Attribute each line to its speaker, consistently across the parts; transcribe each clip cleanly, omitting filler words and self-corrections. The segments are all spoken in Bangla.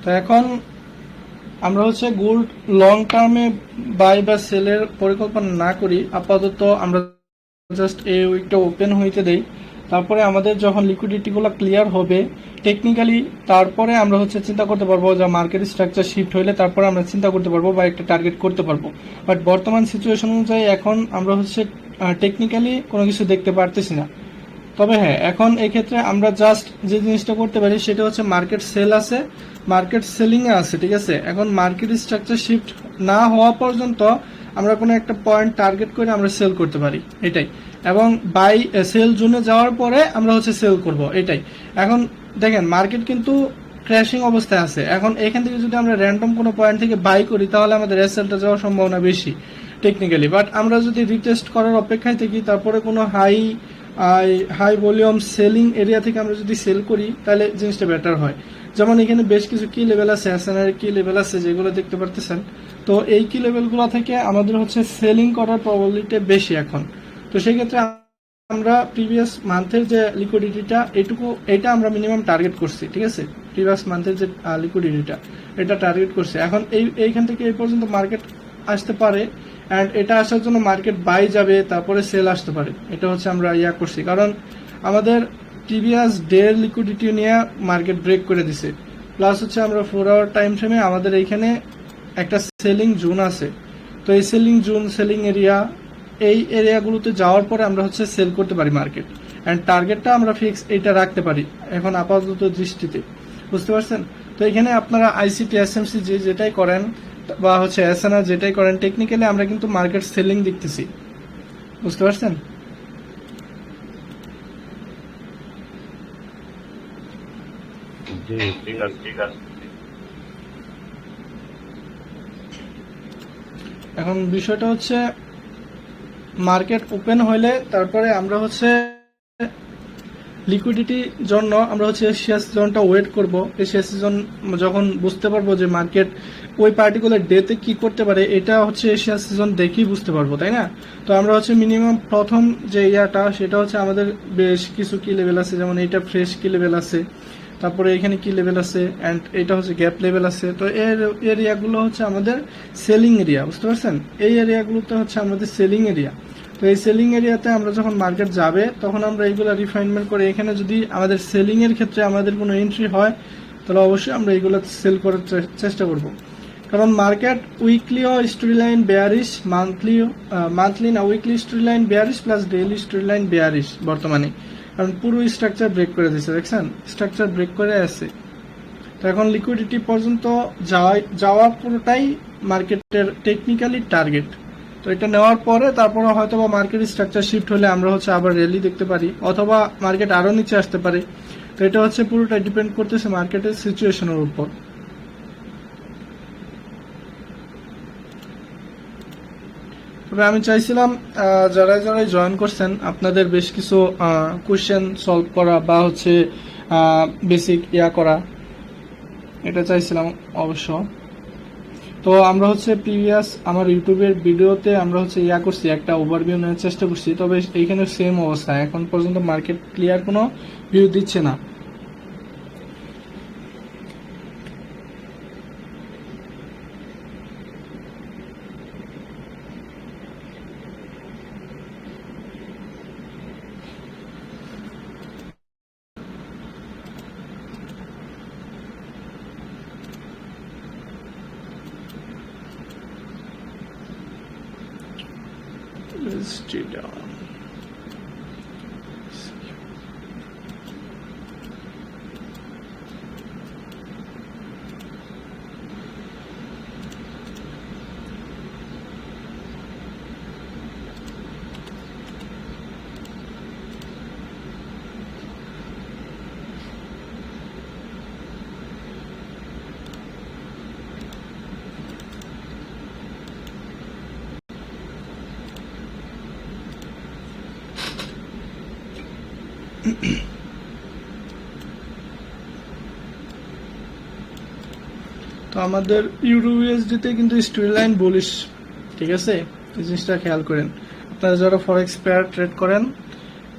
Speaker 1: তো এখন আমরা হচ্ছে গোল্ড লং টার্মে বাই বা সেলের পরিকল্পনা না করি, আপাতত আমরা জাস্ট এই উইকটা ওপেন হইতে দেই। তারপরে আমাদের যখন লিকুইডিটিগুলো ক্লিয়ার হবে টেকনিক্যালি, তারপরে আমরা হচ্ছে চিন্তা করতে পারবো যে মার্কেট স্ট্রাকচার শিফট হইলে তারপরে আমরা চিন্তা করতে পারবো বা একটা টার্গেট করতে পারবো। বাট বর্তমান সিচুয়েশন অনুযায়ী এখন আমরা হচ্ছে টেকনিক্যালি কোনো কিছু দেখতে পারতেছি না। তবে হ্যাঁ, এখন এই ক্ষেত্রে আমরা জাস্ট যে জিনিসটা করতে পারি সেটা হচ্ছে মার্কেট সেল আছে, মার্কেট সেলিং এ আছে, ঠিক আছে। এখন মার্কেট স্ট্রাকচার শিফট না হওয়া পর্যন্ত আমরা কোনো একটা পয়েন্ট টার্গেট করে আমরা সেল করতে পারি, এটাই। এবং বাই সেল জোনে যাওয়ার পরে আমরা হচ্ছে সেল করব, এটাই। এখন দেখেন মার্কেট কিন্তু ক্র্যাশিং অবস্থায় আছে। এখন এখান থেকে যদি আমরা র্যান্ডম কোনো পয়েন্ট থেকে বাই করি তাহলে আমাদের এসএলটা যাওয়ার সম্ভাবনা বেশি টেকনিক্যালি। বাট আমরা যদি রিটেস্ট করার অপেক্ষায় থাকি, তারপরে কোনো হাই ভলিউম সেলিং এরিয়া থেকে আমরা যদি সেল করি তাহলে জিনিসটা বেটার হয়। যেমন এখানে বেশ কিছু কি লেভেল আছে, এসএনআর কি লেভেল আছে যেগুলো দেখতে পারতেছেন। তো এই কি লেভেলগুলো থেকে আমাদের হচ্ছে সেলিং করার প্রবাবিলিটি বেশি এখন। তো সেই ক্ষেত্রে আমরা প্রিভিয়াস মান্থের যে লিকুইডিটিটা এটা আমরা মিনিমাম টার্গেট করছি, ঠিক আছে। প্রিভিয়াস মান্থের যে লিকুইডিটিটা এটা টার্গেট করছি। এখন এইখান থেকে এই পর্যন্ত মার্কেট আসতে পারে, অ্যান্ড এটা আসার জন্য মার্কেট বাই যাবে, তারপরে সেল আসতে পারে। এটা হচ্ছে আমরা করছি, কারণ আমাদের প্রিভিয়াস ডের লিকুইডিটি নিয়ে মার্কেট ব্রেক করে দিছে। প্লাস হচ্ছে আমরা 4 আওয়ার টাইম ফ্রেমে আমাদের এইখানে একটা সেলিং জোন আছে। তো এই সেলিং জোন, সেলিং এরিয়া, এই এরিয়াগুলোতে যাওয়ার পরে আমরা হচ্ছে সেল করতে পারি মার্কেট, অ্যান্ড টার্গেটটা আমরা ফিক্স এটা রাখতে পারি এখন আপাতত দৃষ্টিতে, বুঝতে পারছেন। তো এখানে আপনারা আইসিটি, এসএমসি যেটাই করেন বা হচ্ছে এসএনআর যেটাই করেন, টেকনিক্যালি আমরা কিন্তু মার্কেট সেলিং দেখতেছি, বুঝতে পারছেন।
Speaker 2: জি, ঠিক আছে, ঠিক আছে।
Speaker 1: এখন বিষয়টা হচ্ছে মার্কেট ওপেন হইলে তারপরে আমরা হচ্ছে লিকুইডিটির জন্য আমরা হচ্ছে এশিয়া সিজনটা ওয়েট করব। এশিয়া সিজন যখন বুঝতে পারবো যে মার্কেট ওই পার্টিকুলার ডেতে কি করতে পারে, এটা হচ্ছে এশিয়া সিজন দেখেই বুঝতে পারবো, তাই না। তো আমরা হচ্ছে মিনিমাম প্রথম যে সেটা হচ্ছে আমাদের বেশ কিছু কি লেভেল আছে, যেমন এটা ফ্রেশ কি লেভেল আছে, তারপরে এখানে কি লেভেল আছে, অ্যান্ড এটা হচ্ছে গ্যাপ লেভেল আছে। তো এর এরিয়াগুলো হচ্ছে আমাদের সেলিং এরিয়া, বুঝতে পারছেন। এই এরিয়াগুলোতে হচ্ছে আমাদের সেলিং এরিয়া। তো এই সেলিং এরিয়াতে আমরা যখন মার্কেট যাবে তখন আমরা এইগুলো রিফাইনমেন্ট করে এখানে যদি আমাদের সেলিং এর ক্ষেত্রে আমাদের কোনো এন্ট্রি হয় তাহলে অবশ্যই আমরা এইগুলো সেল করার চেষ্টা করব। কারণ মার্কেট উইকলিও স্টোরি লাইন বেয়ারিশ, মান্থলি না weekly story line bearish plus daily story line bearish বর্তমানে। কারণ পুরো স্ট্রাকচার ব্রেক করে দিচ্ছে, দেখছেন স্ট্রাকচার ব্রেক করে আছে। তো এখন লিকুইডিটি পর্যন্ত যাওয়া পুরোটাই মার্কেটের টেকনিক্যালি টার্গেট। তো এটা নেওয়ার পরে তারপরে হয়তো বা মার্কেট স্ট্রাকচার শিফট হলে আমরা হচ্ছে আবার র্যালি দেখতে পারি, অথবা মার্কেট আরো নিচে আসতে পারে। তো এটা হচ্ছে পুরোটা ডিপেন্ড করতেছে মার্কেটের সিচুয়েশনের উপর। তবে আমি চাইছিলাম যারা যারা জয়েন করছেন আপনাদের বেশ কিছু কোশ্চেন সলভ করা বা হচ্ছে বেসিক করা, এটা চাইছিলাম অবশ্য। তো আমরা হচ্ছে প্রিভিয়াস আমার ইউটিউবের ভিডিওতে আমরা হচ্ছে করছি, একটা ওভারভিউ নেওয়ার চেষ্টা করছি। তবে এইখানে সেম অবস্থা, এখন পর্যন্ত মার্কেট ক্লিয়ার কোনো ভিউ দিচ্ছে না। Let's do that. তো আমাদের ইউরোইউএসডি তে কিন্তু স্টোরি লাইন বুলিশ, ঠিক আছে। এই জিনিসটা খেয়াল করেন আপনারা যারা ফরেক্স পেয়ার ট্রেড করেন,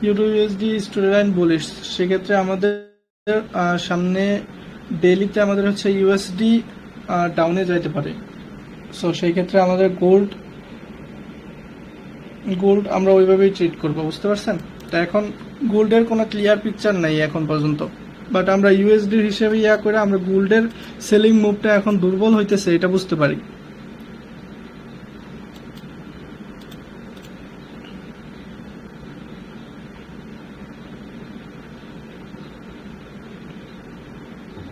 Speaker 1: ইউরোইউএসডি স্টোরি লাইন বুলিশ। সেক্ষেত্রে আমাদের সামনে ডেইলিতে আমাদের হচ্ছে ইউএসডি ডাউনে যাইতে পারে। সো সেই ক্ষেত্রে আমাদের গোল্ড আমরা ওইভাবেই ট্রিট করবো, বুঝতে পারছেন? তো এখন গোল্ডের কোনো ক্লিয়ার পিকচার নাই এখন পর্যন্ত, বাট আমরা ইউএসডি হিসেবে করে আমরা গোল্ডের সেলিং মুভটা এখন দুর্বল হইতেছে এটা বুঝতে পারি।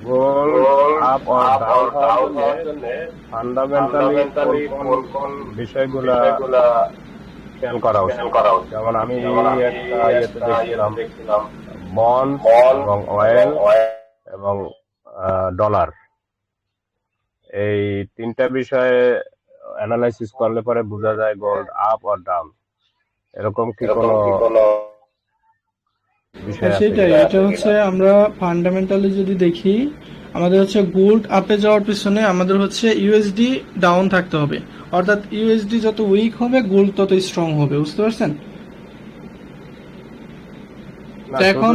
Speaker 2: গোল্ড আপ অর ডাউন হওয়ার জন্য ফান্ডামেন্টালি কোন বিষয়গুলা খেয়াল করা উচিত? যেমন আমি একটা ইয়েতে দেখছিলাম বন্ড এবং অয়েল এবং ডলার, এই তিনটা বিষয়ে অ্যানালাইসিস করলে পরে বোঝা যায় গোল্ড আপ অর ডাউন। এরকম কি কোনো বিষয় আছে?
Speaker 1: সেটাই, এটা হচ্ছে আমরা ফান্ডামেন্টালি যদি দেখি, আমাদের হচ্ছে গোল্ড আপে যাওয়ার পিছনে আমাদের হচ্ছে ইউএসডি ডাউন থাকতে হবে, অর্থাৎ ইউএসডি যত উইক হবে গোল্ড তত স্ট্রং হবে, বুঝতে পারছেন? এখন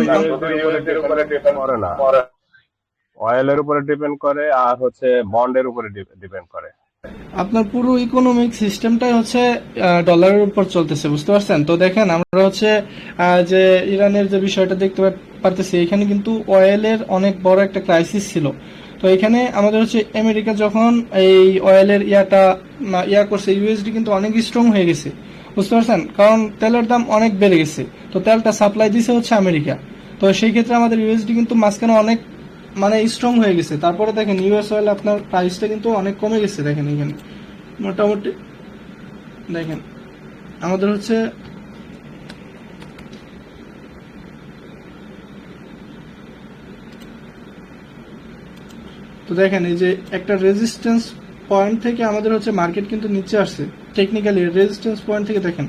Speaker 2: অয়েলের উপরে ডিপেন্ড করে আর হচ্ছে বন্ডের উপরে ডিপেন্ড করে।
Speaker 1: আপনার পুরো ইকোনমিক সিস্টেমটাই হচ্ছে ডলারের উপর চলতেছে, বুঝতে পারছেন? তো দেখেন আমরা হচ্ছে যে ইরানের যে বিষয়টা দেখতে পারতেছি, এখানে কিন্তু অয়েলের অনেক বড় একটা ক্রাইসিস ছিল। তো এখানে আমাদের হচ্ছে আমেরিকা যখন এই অয়েলের ইয়া করছে, ইউএসডি কিন্তু অনেক স্ট্রং হয়ে গেছে, বুঝতে পারছেন? কারণ তেলের দাম অনেক বেড়ে গেছে, তো তেলটা সাপ্লাই দিছে হচ্ছে আমেরিকা। তো সেই ক্ষেত্রে আমাদের ইউএসডি কিন্তু মাঝখানে অনেক স্ট্রং হয়ে গেছে। তারপরে দেখেন ইউএস অয়েল আপনার প্রাইসটা কিন্তু অনেক কমে গেছে, দেখেন এখানে মোটামুটি দেখেন আমাদের হচ্ছে তো দেখেন এই যে একটা রেজিস্ট্যান্স পয়েন্ট থেকে আমাদের হচ্ছে মার্কেট কিন্তু নিচে আসছে। টেকনিক্যালি রেজিস্ট্যান্স পয়েন্ট থেকে দেখেন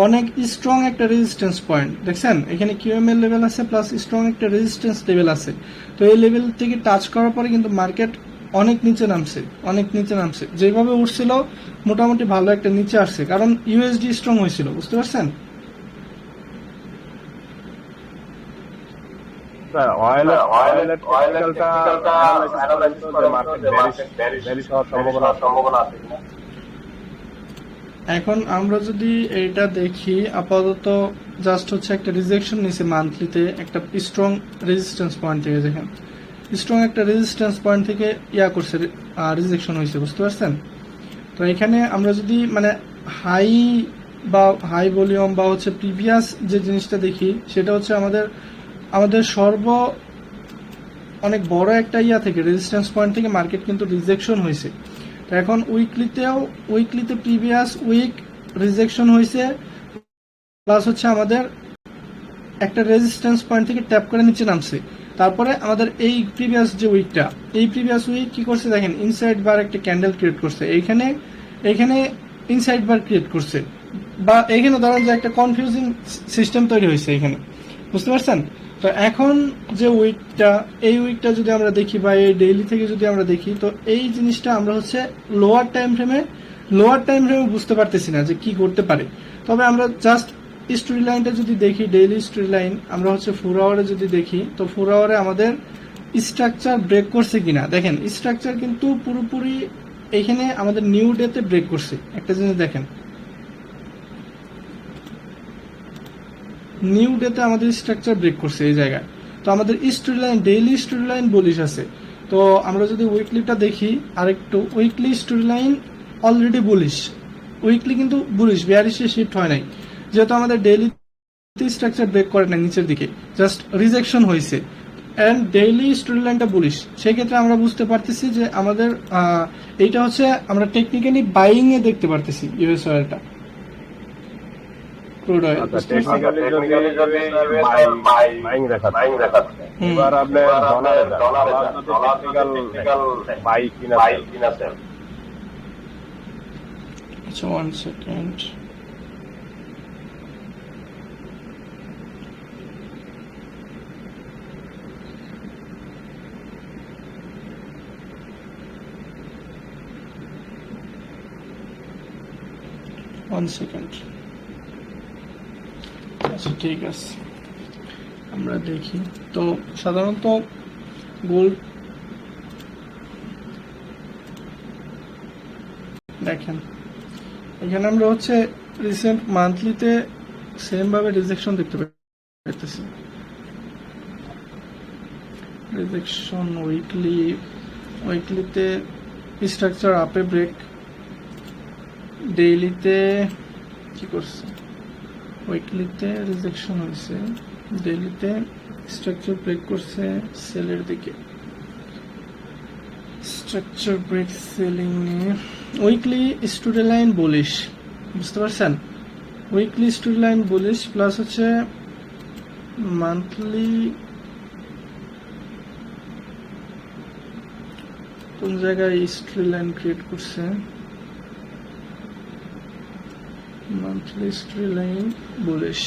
Speaker 1: অনেক স্ট্রং একটা রেজিস্ট্যান্স পয়েন্ট দেখছেন, এখানে কিউএমএল লেভেল আছে প্লাস স্ট্রং একটা রেজিস্ট্যান্স লেভেল আছে। তো এই লেভেল থেকে টাচ করার পরে কিন্তু মার্কেট অনেক নিচে নামছে, যেভাবে উঠছিল মোটামুটি ভালো একটা নিচে আসছে, কারণ ইউএসডি স্ট্রং হয়েছিল, বুঝতে পারছেন? এখন আমরা যদি এটা দেখি, আপাতত জাস্ট হচ্ছে একটা রিজেকশন নিছে মান্থলিতে একটা স্ট্রং রেজিস্ট্যান্স পয়েন্ট থেকে, দেখেন স্ট্রং একটা রেজিস্ট্যান্স পয়েন্ট থেকে করছে, রিজেকশন হয়েছে, বুঝতে পারছেন? তো এখানে আমরা যদি হাই ভলিউম বা হচ্ছে প্রিভিয়াস যে জিনিসটা দেখি, সেটা হচ্ছে আমাদের অনেক বড় একটা থেকে রেজিস্ট্যান্স পয়েন্ট থেকে মার্কেট কিন্তু রিজেকশন হয়েছে। তো এখন উইকলিতে প্রিভিয়াস উইক রিজেকশন হয়েছে, প্লাস হচ্ছে আমাদের একটা রেজিস্ট্যান্স পয়েন্ট থেকে ট্যাপ করে নিচে নামছে। তারপরে আমাদের এই প্রিভিয়াস উইক কি করছে দেখেন, ইনসাইড বার একটা ক্যান্ডেল ক্রিয়েট করছে, এইখানে ইনসাইড বার ক্রিয়েট করছে, বা এখানে ধরেন যে একটা কনফিউজিং সিস্টেম তৈরি হয়েছে এখানে, বুঝতে পারছেন? তো এখন যে এই উইকটা যদি আমরা দেখি বা এই ডেইলি থেকে যদি আমরা দেখি, তো এই জিনিসটা আমরা হচ্ছে লোয়ার টাইম ফ্রেমে বুঝতে পারতেছি না যে কি করতে পারে। তবে আমরা জাস্ট স্টোরি লাইনটা যদি দেখি, ডেইলি স্টোরি লাইন আমরা হচ্ছে 4 আওয়ারে যদি দেখি, তো 4 আওয়ারে আমাদের স্ট্রাকচার ব্রেক করছে কিনা দেখেন, স্ট্রাকচার কিন্তু পুরোপুরি এখানে আমাদের নিউ ডেতে ব্রেক করছে। একটা জিনিস দেখেন, নিউ ডেতে আমাদের স্ট্রাকচার ব্রেক করছে এই জায়গায়। তো আমাদের story line, daily story line bullish আছে। তো আমরা যদি উইকলিটা দেখি আরেকটু, weekly story line already bullish, weekly কিন্তু বুলিশ, বিয়ারিশে শিফট হয় নাই, যেহেতু আমাদের ডেইলি স্ট্রাকচার ব্রেক করে না, নিচের দিকে জাস্ট রিজেকশন হয়েছে, এন্ড ডেইলি স্টোরি লাইনটা বুলিশ। সেই ক্ষেত্রে আমরা বুঝতে পারতেছি যে আমাদের এইটা হচ্ছে আমরা টেকনিক্যালি বাইং এ দেখতে পারতেছি ইউএস অয়েলটা, ক্রুড অয়েল।
Speaker 2: এবার আপনি
Speaker 1: আচ্ছা, 1 সেকেন্ড। আচ্ছা ঠিক আছে, আমরা দেখি। তো সাধারণত গোল্ড দেখেন এখানে আমরা হচ্ছে রিসেন্ট মান্থলিতে সেম ভাবে রিজেকশন দেখতে পাইতেছি, রিজেকশন উইকলিতে স্ট্রাকচার আপে ব্রেক, ডেইলিতে কি করছে, উইকলিতে রিজেকশন হয়েছে, ডেইলিতে স্ট্রাকচার ব্রেক করছে সেলের দিকে, স্ট্রাকচার ব্রেক সেলিং নিয়ে। উইকলি স্টুডি লাইন বুলিশ, বুঝতে পারছেন, weekly story line bullish plus হচ্ছে মান্থলি কোন জায়গায় স্টুডি লাইন ক্রিয়েট করছে, monthly story line bullish,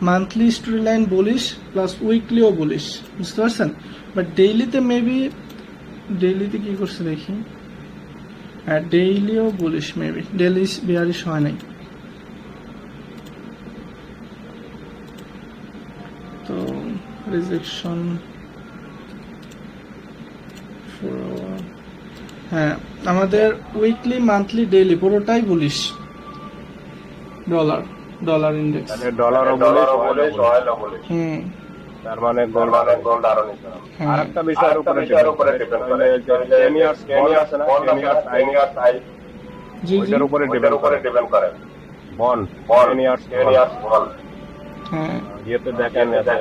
Speaker 1: monthly story line bullish plus উইকলিও বুলিশ, বুঝতে পারছেন। বাট ডেইলিতে মেবি, ডেইলিতে কি করছে দেখি, হ্যাঁ ডেইলিও বুলিশ, মেবি ডেইলি বিয়ারিশ হয় নাই। তো রিজেকশন, হ্যাঁ আমাদের উইকলি মান্থলি ডেইলি পুরোটাই বুলিশ, ডলার ইন্ডেক্স,
Speaker 2: ডলারও বুলিশ, অয়েলও বুলিশ। তার মানে গোল্ড আরো নিচে। আরেকটা বিষয়ের উপরে ডিপেন্ড করে, যে 10 ইয়ার্স বন্ড আছে না, 10 ইয়ার্স আই, ওইটার উপরে ডিপেন্ড করে বন্ড, 10 ইয়ার্স বন্ড।
Speaker 1: হ্যাঁ
Speaker 2: ইয়েতে দেখেন 10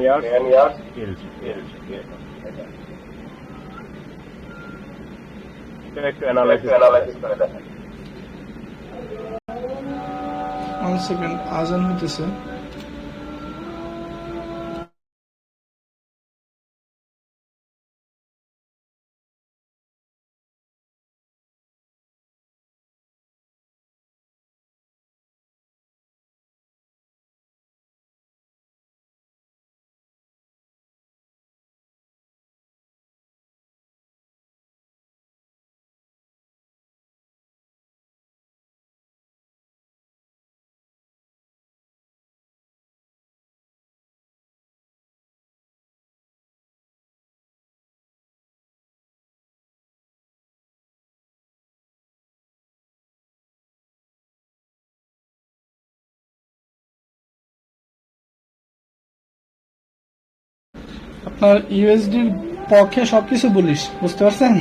Speaker 2: ইয়ার্স ইল্ড, এটা একটু অ্যানালাইসিস করে দেখেন।
Speaker 1: 1 সেকেন্ড, আজান হইতেছে। আপনার ইউএসডির পক্ষে সবকিছু বলিস, বুঝতে পারছেন।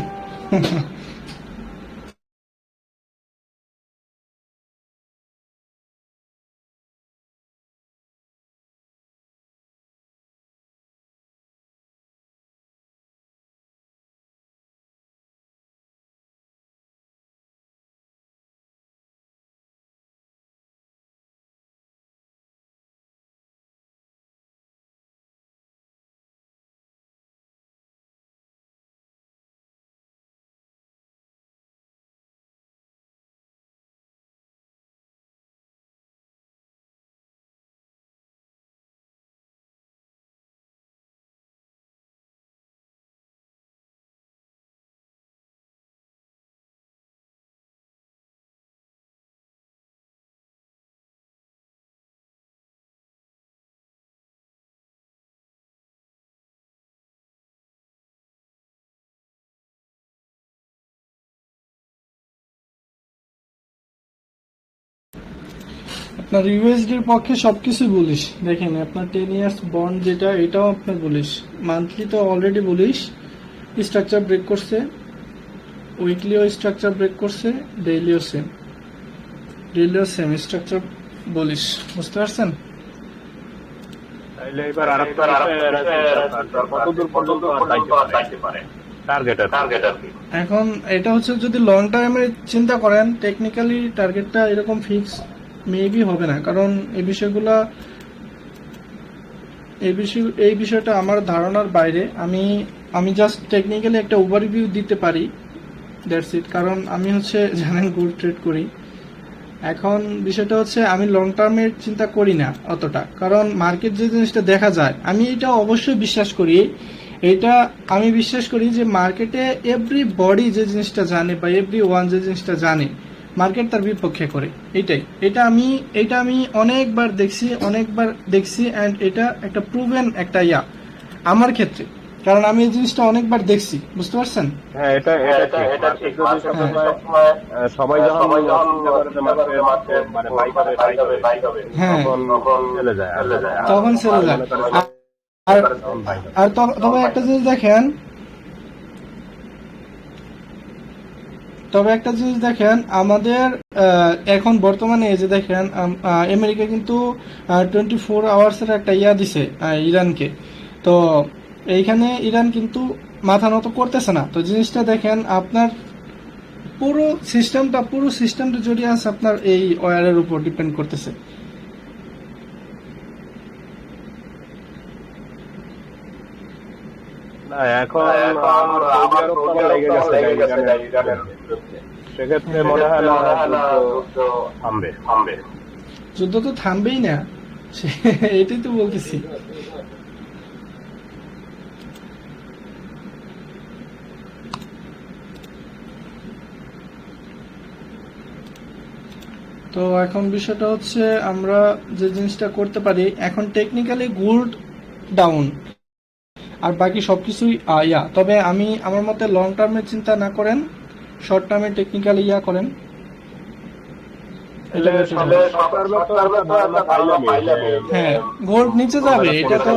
Speaker 1: আপনার ইউএসডির পক্ষে সবকিছু বলিস, দেখেন আপনার 10 ইয়ার্স বন্ড যেটা, এটাও আপনার বলিস, মান্থলি তো অলরেডি বলিস, স্ট্রাকচার ব্রেক করছে, উইকলিও স্ট্রাকচার ব্রেক করছে, ডেইলিও সেম স্ট্রাকচার বলিস, বুঝতে পারছেন।
Speaker 2: তাইলে এবার আরেকটা কতদূর পর্যন্ত যাইতে পারে টার্গেট আর কি।
Speaker 1: এখন এটা হচ্ছে যদি লং টাইমে চিন্তা করেন, টেকনিক্যালি টার্গেটটা এরকম ফিক্স মেবি হবে না, কারণ এই বিষয়টা আমার ধারণার বাইরে। আমি জাস্ট টেকনিক্যালি একটা ওভারভিউ দিতে পারি, দ্যাটস ইট। কারণ আমি হচ্ছে জানেন গোল্ড ট্রেড করি। এখন বিষয়টা হচ্ছে আমি লং টার্মের চিন্তা করি না অতটা, কারণ মার্কেট যে জিনিসটা দেখা যায়, আমি এটা অবশ্যই বিশ্বাস করি, আমি বিশ্বাস করি যে মার্কেটে এভরি বডি যে জিনিসটা জানে বা এভরি ওয়ান যে জিনিসটা জানে, মার্কেট তার বিপক্ষে করে। এটা আমি অনেকবার দেখছি অ্যান্ড এটা একটা প্রুভেন একটা আমার ক্ষেত্রে। কারণ আমি এই জিনিসটা অনেকবার দেখছি, বুঝতে পারছেন?
Speaker 2: হ্যাঁ, এটা ঠিক। মার্কেট যদি সবসময় সবাই যখন চিন্তা করে যে মার্কেট মানে বাই হবে,
Speaker 1: হ্যাঁ,
Speaker 2: তখন চলে যায়।
Speaker 1: তখন সেলে যায়। আর আর তবে একটা জিনিস দেখেন, আমাদের এখন বর্তমানে এই যে দেখেন আমেরিকা কিন্তু 24 আওয়ার্সের একটা ইয়া দিছে ইরানকে। তো এইখানে ইরান কিন্তু মাথা নত করতেছে না। তো জিনিসটা দেখেন, আপনার পুরো সিস্টেমটা জড়িয়ে আছে আপনার এই ওয়ারের উপর ডিপেন্ড করতেছে।
Speaker 2: না, এখন লেগে গেছে ইরানের বিরুদ্ধে। সেক্ষেত্রে মনে হয় না যুদ্ধ থামবে।
Speaker 1: যুদ্ধ তো থামবেই না, এটাই তো বলতেছি। তো এখন বিষয়টা হচ্ছে আমরা যে জিনিসটা করতে পারি, এখন টেকনিক্যালি গোল্ড ডাউন আর বাকি সবকিছুই ইয়া। তবে আমি আমার মতে লং টার্মে চিন্তা না করেন, শর্ট টার্মে টেকনিক্যালি ইয়া করেন। হ্যাঁ, গোল্ড নিচে যাবে, এটা তো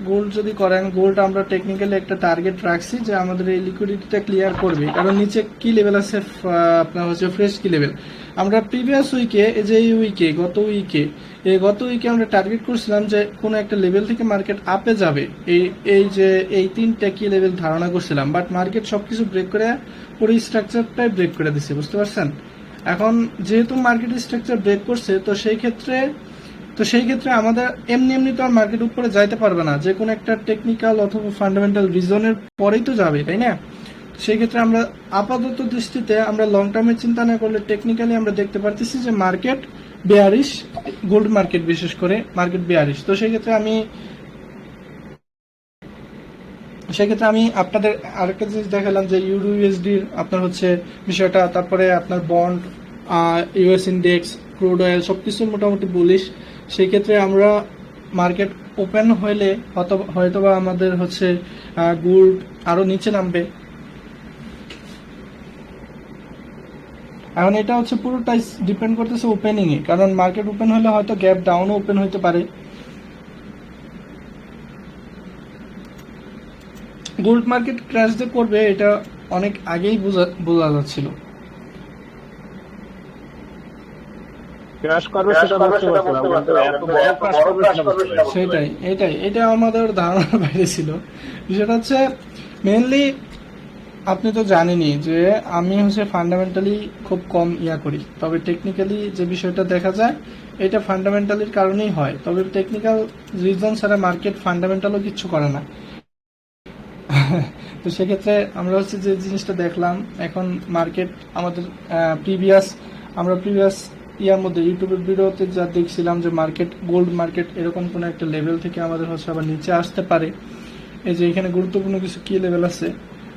Speaker 1: গোল্ড যদি করেন, গোল্ড আমরা টেকনিক্যালি একটা টার্গেট রাখছি যে আমাদের এই লিকুইডিটিটা ক্লিয়ার করবে। কারণ নিচে কি লেভেল আছে আপনার হচ্ছে ফ্রেশ কি লেভেল। আমরা প্রিভিয়াস উইকে, গত উইকে আমরা টার্গেট করছিলাম যে কোনো একটা লেভেল থেকে মার্কেট আপে যাবে, এই তিনটা কি লেভেল ধারণা করছিলাম। বাট মার্কেট সবকিছু ব্রেক করে পুরো স্ট্রাকচারটাই ব্রেক করে দিচ্ছে, বুঝতে পারছেন? এখন যেহেতু মার্কেট স্ট্রাকচার ব্রেক করছে, তো সেই ক্ষেত্রে আমাদের এমনি তো আর মার্কেট উপরে যাইতে পারবে না, যে কোনো একটা টেকনিক্যাল অথবা ফান্ডামেন্টাল রিজনের পরেই তো যাবে, তাই না? সেই ক্ষেত্রে আমরা আপাতত দৃষ্টিতে আমরা লং টার্মে চিন্তা না করলে টেকনিক্যালি আমরা দেখতে পারতেছি যে মার্কেট বেয়ারিশ, গোল্ড মার্কেট বিশেষ করে মার্কেট বেয়ারিশ। তো সেই ক্ষেত্রে আমি আপনাদের আরেকটা জিনিস দেখালাম যে ইউরো ইউএসডির আপনার হচ্ছে বিষয়টা, তারপরে আপনার bond, US index, crude oil সবকিছু মোটামুটি বুলিশ। সেই ক্ষেত্রে আমরা মার্কেট ওপেন হইলে হয়তোবা আমাদের হচ্ছে গোল্ড আরো নিচে নামবে। এখন এটা হচ্ছে পুরোটাই ডিপেন্ড করতেছে ওপেনিং এ, কারণ মার্কেট ওপেন হলে হয়তো গ্যাপ ডাউনও ওপেন হইতে পারে। গোল্ড মার্কেট ক্র্যাশ যে করবে এটা অনেক আগেই বোঝা যাচ্ছিল। এটা আমাদের ধারণার বাইরে ছিল। বিষয়টা হচ্ছে মেইনলি আপনি তো জানেনই যে আমি হচ্ছে ফান্ডামেন্টালি খুব কম ইয়া করি, তবে টেকনিক্যালি যে বিষয়টা দেখা যায় এটা ফান্ডামেন্টালির কারণেই হয়। তবে টেকনিক্যাল রিজন ছাড়া মার্কেট ফান্ডামেন্টালও কিছু করে না। তো সেক্ষেত্রে আমরা হচ্ছে যে জিনিসটা দেখলাম, এখন মার্কেট আমাদের প্রিভিয়াস ইয়ার মধ্যে ইউটিউবের ভিডিওতে যা দেখছিলাম যে মার্কেট, গোল্ড মার্কেট এরকম কোনো একটা লেভেল থেকে আমাদের হচ্ছে আবার নিচে আসতে পারে। এই যে এখানে গুরুত্বপূর্ণ কিছু কি লেভেল আছে।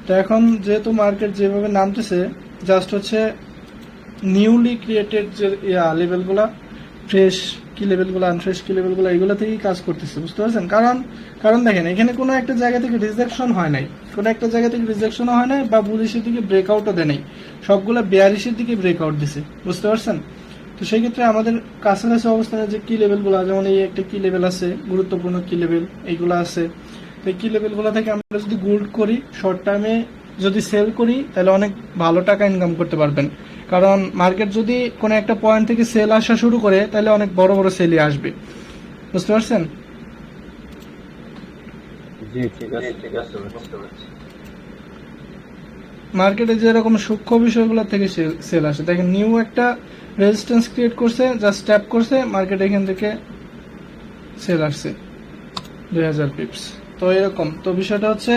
Speaker 1: তো এখন যেহেতু মার্কেট যেভাবে নামতেছে, জাস্ট হচ্ছে নিউলি ক্রিয়েটেড যে লেভেলগুলা, ফ্রেশ কি লেভেলগুলো, আনফ্রেশ কি লেভেলগুলো, এগুলো থেকেই কাজ করতেছে, বুঝতে পারছেন? কারণ দেখেন এখানে কোনো একটা জায়গা থেকে রিজেকশন হয় নাই, বা বুলিশের দিকে ব্রেকআউটও দেয় নাই, সবগুলো বেয়ারিশের দিকে ব্রেকআউট দিছে, বুঝতে পারছেন? তো সেই ক্ষেত্রে আমাদের কাছাকাছি অবস্থানে যে কি লেভেলগুলো, যেমন এই একটা কি লেভেল আছে, গুরুত্বপূর্ণ কি লেভেল এইগুলো আছে। তো এই কি লেভেলগুলো থেকে আমরা যদি গোল্ড করি, শর্ট টার্মে যদি সেল করি, তাহলে অনেক ভালো টাকা ইনকাম করতে পারবেন। কারণ মার্কেট যদি কোনো একটা পয়েন্ট থেকে সেল আসা শুরু করে, তাহলে অনেক বড় বড় সেলই আসবে, বুঝতে পারছেন? মার্কেটে যেরকম সূক্ষ্ম বিষয়গুলো থেকে সেল আসে, দেখেন নিউ একটা রেজিস্ট্যান্স ক্রিয়েট করছে, জাস্ট ট্যাপ করছে, মার্কেট এখান থেকে সেল আসছে 2000 পিপস। তো এরকম। তো বিষয়টা হচ্ছে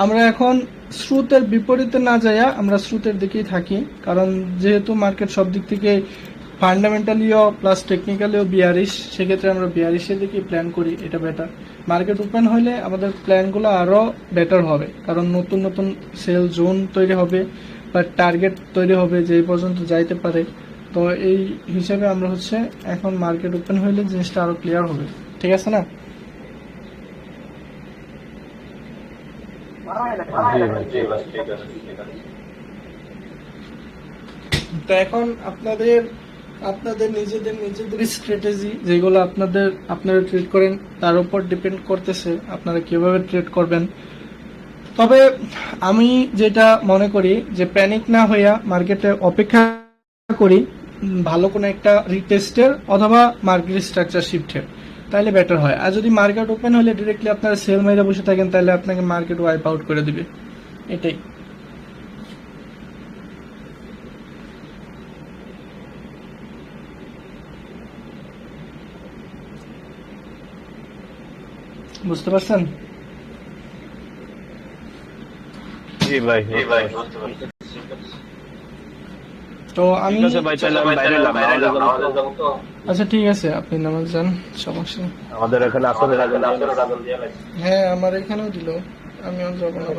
Speaker 1: আমরা এখন স্রোতের বিপরীতে না যাইয়া আমরা স্রোতের দিকেই থাকি, কারণ যেহেতু মার্কেট সব দিক থেকে ফান্ডামেন্টালিও প্লাস টেকনিক্যালিও বিয়ারিশ, সেক্ষেত্রে আমরা বিয়ারিশের দিকেই প্ল্যান করি, এটা বেটার। মার্কেট ওপেন হলে আমাদের প্ল্যানগুলো আরও বেটার হবে, কারণ নতুন নতুন সেল জোন তৈরি হবে বা টার্গেট তৈরি হবে যে এই পর্যন্ত যাইতে পারে। তো এই হিসাবে আমরা হচ্ছে এখন মার্কেট ওপেন হইলে জিনিসটা আরো ক্লিয়ার হবে, ঠিক আছে না?
Speaker 2: জি ভাই ঠিক আছে।
Speaker 1: তো এখন আপনাদের নিজেদের স্ট্র্যাটেজি যেগুলো আপনারা ট্রেড করেন তার উপর ডিপেন্ড করতেছে আপনারা কিভাবে ট্রেড করবেন। তবে আমি যেটা মনে করি যে প্যানিক না হইয়া মার্কেটে অপেক্ষা করি ভালো কোনো একটা রিটেস্টের অথবা মার্কেট স্ট্রাকচার শিফটের, তাহলে বেটার হয়। আর যদি মার্কেট ওপেন হলে ডিরেক্টলি আপনারা সেল মেরে বসে থাকেন তাহলে আপনাকে মার্কেট ওয়াইপ আউট করে দিবে, এটাই। বুঝতে পারছেন?
Speaker 2: জি ভাই
Speaker 1: তো আমি
Speaker 2: ভাই তাহলে আমি বাইরে এলাম,
Speaker 1: আচ্ছা ঠিক আছে, আপনি নামাজ যান, সমস্যা নেই।
Speaker 2: আমাদের এখানে আসলে
Speaker 1: হ্যাঁ আমার এখানেও দিল, আমিও যাবো না।